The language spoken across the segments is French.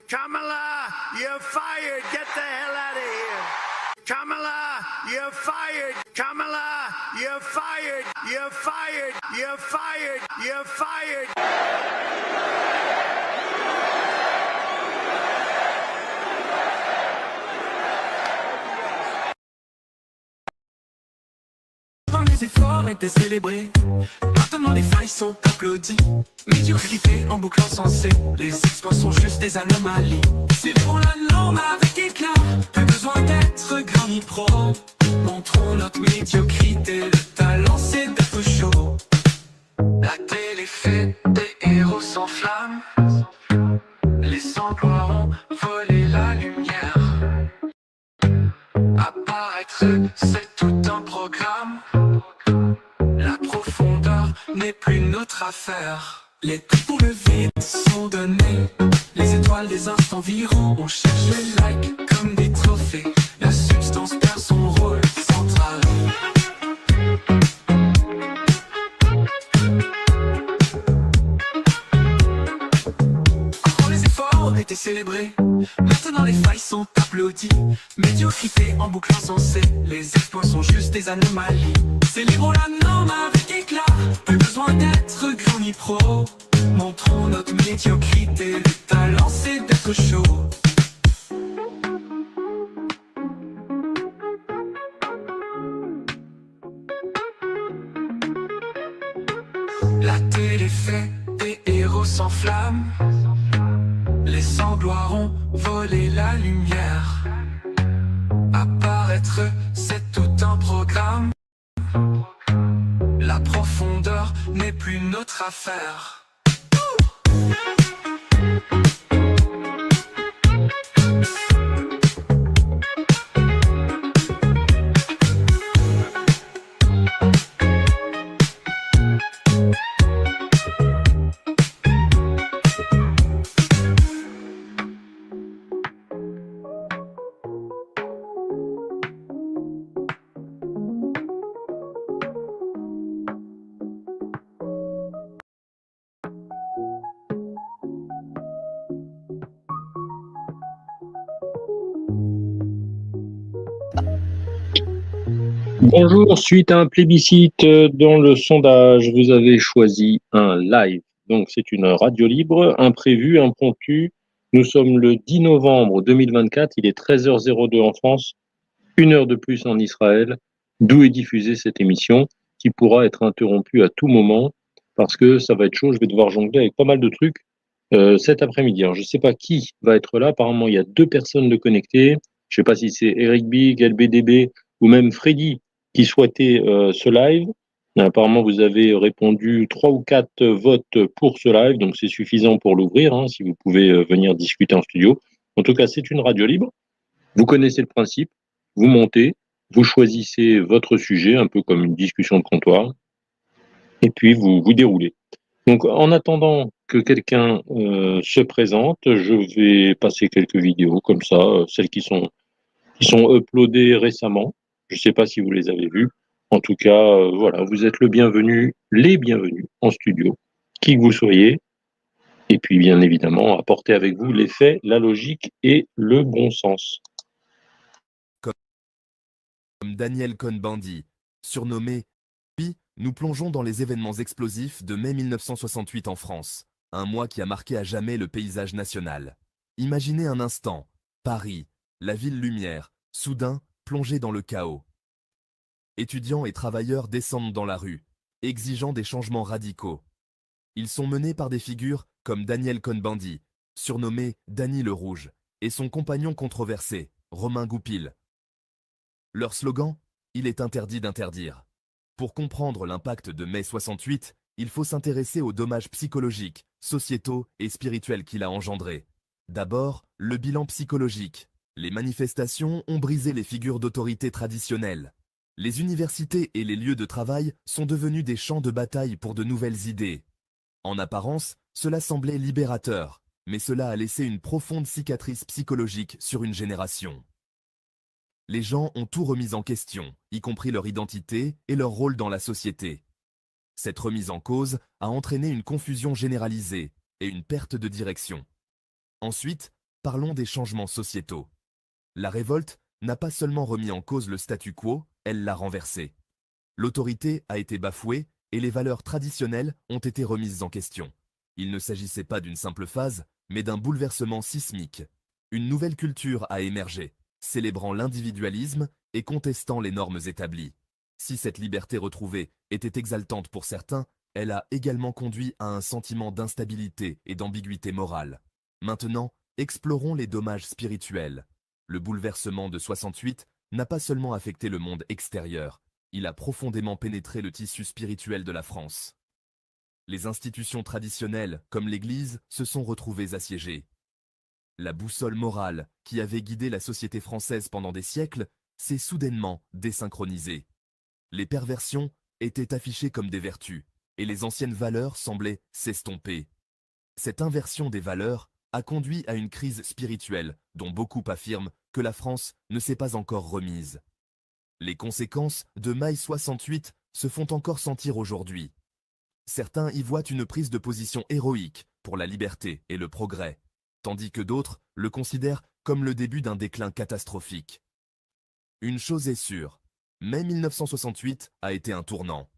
Kamala, you're fired. Get the hell out of here. Kamala, you're fired. Kamala, you're fired. You're fired. You're fired. You're fired. Les efforts étaient célébrés. Maintenant les failles sont applaudies. Médiocrité en boucle insensée. Les exploits sont juste des anomalies. Célébrons la norme avec éclat. Plus besoin d'être grand ni pro. Montrons notre médiocrité. Le talent c'est d'être chaud. La télé fait des héros sans flamme. Les emplois ont volé la lumière. Apparaître c'est tout un programme. La profondeur n'est plus notre affaire. Les prix pour le vide sont donnés. Les étoiles des instants viraux. On cherche les likes comme des trophées. La substance perd son rôle central. Quand les efforts étaient célébrés, maintenant les failles sont applaudies. Médiocrité en boucle insensée. Les exploits sont juste des anomalies. Célébrons la norme avec éclat. Plus besoin d'être grand ni pro. Montrons notre médiocrité. Le talent c'est d'être chaud. La télé fait des héros sans flamme. Les sangloirs ont volé la lumière. Apparaître c'est tout un programme. La profondeur n'est plus notre affaire. Bonjour, suite à un plébiscite dans le sondage, vous avez choisi un live. Donc c'est une radio libre, imprévue, impromptue. Nous sommes le 10 novembre 2024, il est 13h02 en France, 1 heure de plus en Israël, d'où est diffusée cette émission qui pourra être interrompue à tout moment parce que ça va être chaud, je vais devoir jongler avec pas mal de trucs cet après-midi. Alors je ne sais pas qui va être là, apparemment il y a 2 personnes de connectées, je ne sais pas si c'est Eric Big, LBDB ou même Freddy qui souhaitait ce live. Apparemment, vous avez répondu 3 ou 4 votes pour ce live, donc c'est suffisant pour l'ouvrir, hein, si vous pouvez venir discuter en studio. En tout cas, c'est une radio libre. Vous connaissez le principe. Vous montez, vous choisissez votre sujet, un peu comme une discussion de comptoir, et puis vous déroulez. Donc, en attendant que quelqu'un se présente, je vais passer quelques vidéos comme ça, celles qui sont uploadées récemment. Je ne sais pas si vous les avez vues. En tout cas, voilà, vous êtes le bienvenu, les bienvenus en studio, qui que vous soyez. Et puis, bien évidemment, apportez avec vous les faits, la logique et le bon sens. Comme Daniel Cohn-Bendit, surnommé Pi, nous plongeons dans les événements explosifs de mai 1968 en France, un mois qui a marqué à jamais le paysage national. Imaginez un instant, Paris, la ville lumière, soudain plongée dans le chaos. Étudiants et travailleurs descendent dans la rue, exigeant des changements radicaux. Ils sont menés par des figures comme Daniel Cohn-Bendit, surnommé Dany le Rouge, et son compagnon controversé, Romain Goupil. Leur slogan, il est interdit d'interdire. Pour comprendre l'impact de mai 68, il faut s'intéresser aux dommages psychologiques, sociétaux et spirituels qu'il a engendrés. D'abord, le bilan psychologique. Les manifestations ont brisé les figures d'autorité traditionnelles. Les universités et les lieux de travail sont devenus des champs de bataille pour de nouvelles idées. En apparence, cela semblait libérateur, mais cela a laissé une profonde cicatrice psychologique sur une génération. Les gens ont tout remis en question, y compris leur identité et leur rôle dans la société. Cette remise en cause a entraîné une confusion généralisée et une perte de direction. Ensuite, parlons des changements sociétaux. La révolte n'a pas seulement remis en cause le statu quo, elle l'a renversé. L'autorité a été bafouée et les valeurs traditionnelles ont été remises en question. Il ne s'agissait pas d'une simple phase, mais d'un bouleversement sismique. Une nouvelle culture a émergé, célébrant l'individualisme et contestant les normes établies. Si cette liberté retrouvée était exaltante pour certains, elle a également conduit à un sentiment d'instabilité et d'ambiguïté morale. Maintenant, explorons les dommages spirituels. Le bouleversement de 68 n'a pas seulement affecté le monde extérieur, il a profondément pénétré le tissu spirituel de la France. Les institutions traditionnelles, comme l'Église, se sont retrouvées assiégées. La boussole morale, qui avait guidé la société française pendant des siècles, s'est soudainement désynchronisée. Les perversions étaient affichées comme des vertus, et les anciennes valeurs semblaient s'estomper. Cette inversion des valeurs a conduit à une crise spirituelle dont beaucoup affirment que la France ne s'est pas encore remise. Les conséquences de mai 68 se font encore sentir aujourd'hui. Certains y voient une prise de position héroïque pour la liberté et le progrès, tandis que d'autres le considèrent comme le début d'un déclin catastrophique. Une chose est sûre, mai 1968 a été un tournant.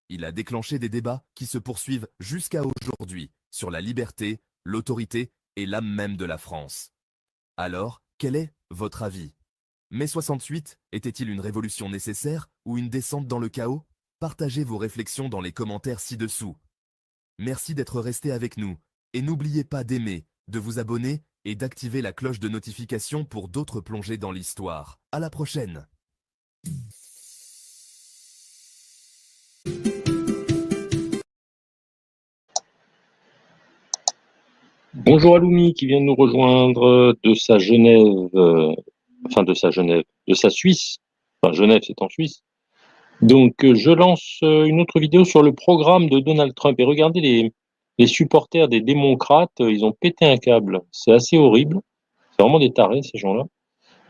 Il a déclenché des débats qui se poursuivent jusqu'à aujourd'hui sur la liberté, l'autorité et l'âme même de la France. Alors, quel est votre avis? Mai 68 était-il une révolution nécessaire ou une descente dans le chaos? Partagez vos réflexions dans les commentaires ci-dessous. Merci d'être resté avec nous et n'oubliez pas d'aimer, de vous abonner et d'activer la cloche de notification pour d'autres plongées dans l'histoire. À la prochaine! Bonjour à Loumi qui vient de nous rejoindre de sa Genève, de sa Suisse. Enfin, Genève, c'est en Suisse. Donc, je lance une autre vidéo sur le programme de Donald Trump. Et regardez les supporters des démocrates, ils ont pété un câble. C'est assez horrible. C'est vraiment des tarés, ces gens-là.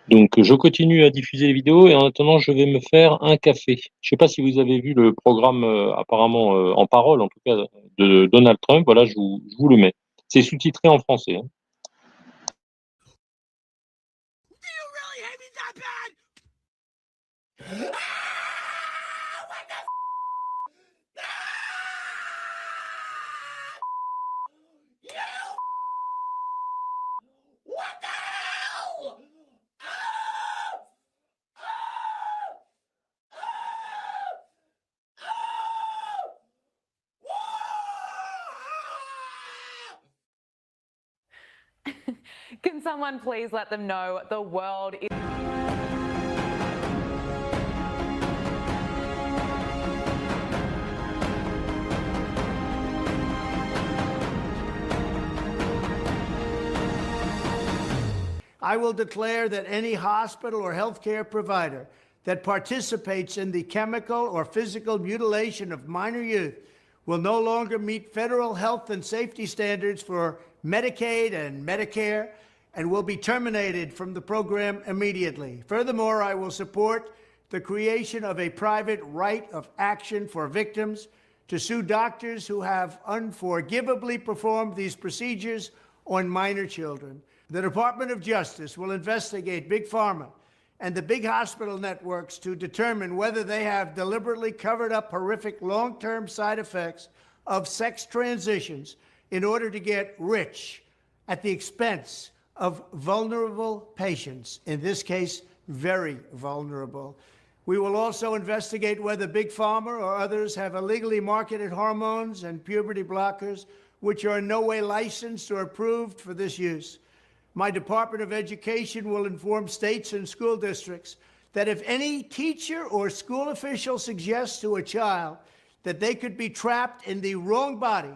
Donc, je continue à diffuser les vidéos et en attendant, je vais me faire un café. Je sais pas si vous avez vu le programme, apparemment en parole, en tout cas, de Donald Trump. Voilà, je vous le mets. C'est sous-titré en français. Hein. Can someone please let them know the world is... I will declare that any hospital or healthcare provider that participates in the chemical or physical mutilation of minor youth will no longer meet federal health and safety standards for Medicaid and Medicare and will be terminated from the program immediately. Furthermore, I will support the creation of a private right of action for victims to sue doctors who have unforgivably performed these procedures on minor children. The Department of Justice will investigate Big Pharma and the big hospital networks to determine whether they have deliberately covered up horrific long-term side effects of sex transitions in order to get rich at the expense of vulnerable patients, in this case, very vulnerable. We will also investigate whether Big Pharma or others have illegally marketed hormones and puberty blockers, which are in no way licensed or approved for this use. My Department of Education will inform states and school districts that if any teacher or school official suggests to a child that they could be trapped in the wrong body,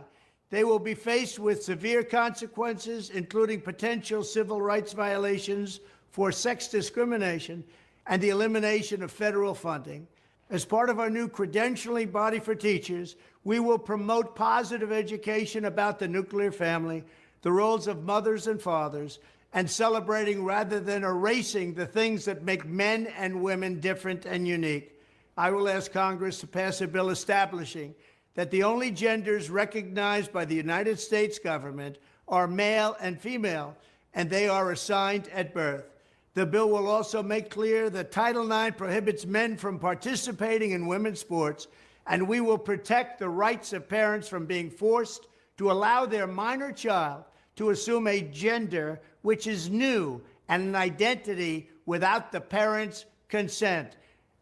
they will be faced with severe consequences, including potential civil rights violations for sex discrimination and the elimination of federal funding. As part of our new credentialing body for teachers, we will promote positive education about the nuclear family, the roles of mothers and fathers, and celebrating rather than erasing the things that make men and women different and unique. I will ask Congress to pass a bill establishing that the only genders recognized by the United States government are male and female, and they are assigned at birth. The bill will also make clear that Title IX prohibits men from participating in women's sports, and we will protect the rights of parents from being forced to allow their minor child to assume a gender which is new and an identity without the parent's consent.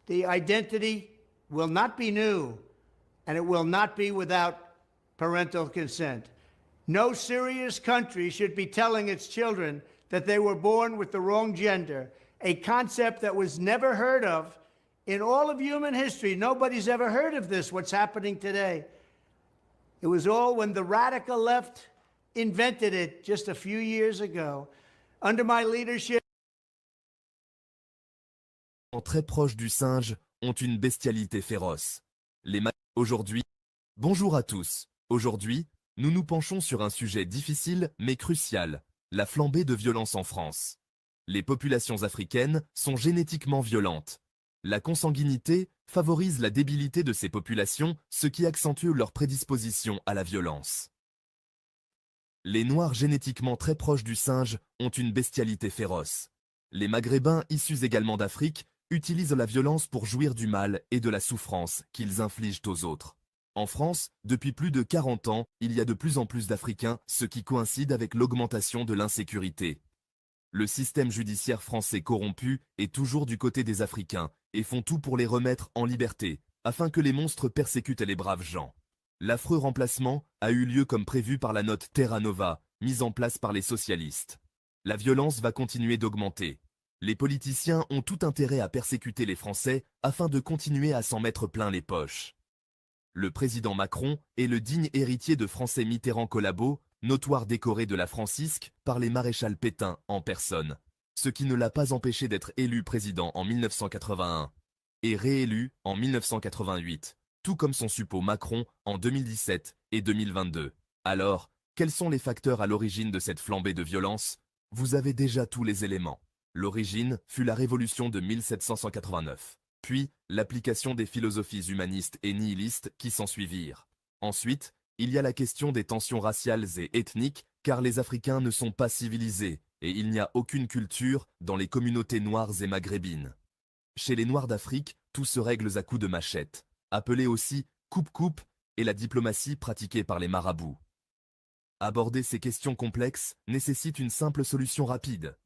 The identity will not be new, and it will not be without parental consent. No serious country should be telling its children that they were born with the wrong gender, a concept that was never heard of in all of human history. Nobody's ever heard of this, what's happening today. It was all when the radical left invented it just a few years ago. Under my leadership, très proches du singe ont une bestialité féroce. Aujourd'hui, bonjour à tous. Aujourd'hui, nous nous penchons sur un sujet difficile mais crucial, la flambée de violence en France. Les populations africaines sont génétiquement violentes. La consanguinité favorise la débilité de ces populations, ce qui accentue leur prédisposition à la violence. Les Noirs génétiquement très proches du singe ont une bestialité féroce. Les Maghrébins issus également d'Afrique utilisent la violence pour jouir du mal et de la souffrance qu'ils infligent aux autres. En France, depuis plus de 40 ans, il y a de plus en plus d'Africains, ce qui coïncide avec l'augmentation de l'insécurité. Le système judiciaire français corrompu est toujours du côté des Africains et font tout pour les remettre en liberté, afin que les monstres persécutent les braves gens. L'affreux remplacement a eu lieu comme prévu par la note Terra Nova, mise en place par les socialistes. La violence va continuer d'augmenter. Les politiciens ont tout intérêt à persécuter les Français afin de continuer à s'en mettre plein les poches. Le président Macron est le digne héritier de Français Mitterrand Collabo, notoire décoré de la Francisque par les maréchals Pétain en personne, ce qui ne l'a pas empêché d'être élu président en 1981 et réélu en 1988, tout comme son suppôt Macron en 2017 et 2022. Alors, quels sont les facteurs à l'origine de cette flambée de violence? Vous avez déjà tous les éléments. L'origine fut la révolution de 1789, puis l'application des philosophies humanistes et nihilistes qui s'ensuivirent. Ensuite, il y a la question des tensions raciales et ethniques, car les Africains ne sont pas civilisés, et il n'y a aucune culture dans les communautés noires et maghrébines. Chez les Noirs d'Afrique, tout se règle à coups de machette, appelé aussi coupe-coupe, et la diplomatie pratiquée par les marabouts. Aborder ces questions complexes nécessite une simple solution rapide.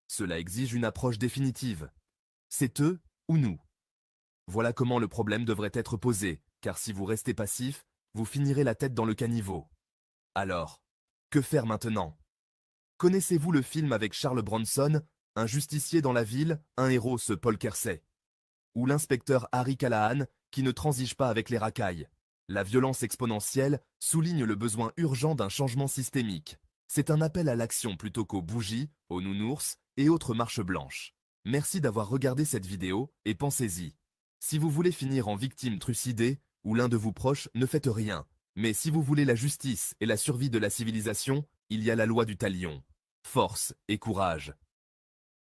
Cela exige une approche définitive. C'est eux ou nous. Voilà comment le problème devrait être posé, car si vous restez passif, vous finirez la tête dans le caniveau. Alors, que faire maintenant? Connaissez-vous le film avec Charles Bronson, un justicier dans la ville, un héros ce Paul Kersey? Ou l'inspecteur Harry Callahan, qui ne transige pas avec les racailles? La violence exponentielle souligne le besoin urgent d'un changement systémique. C'est un appel à l'action plutôt qu'aux bougies, aux nounours et autres marches blanches. Merci d'avoir regardé cette vidéo et pensez-y. Si vous voulez finir en victime trucidée, ou l'un de vos proches, ne faites rien. Mais si vous voulez la justice et la survie de la civilisation, il y a la loi du talion. Force et courage.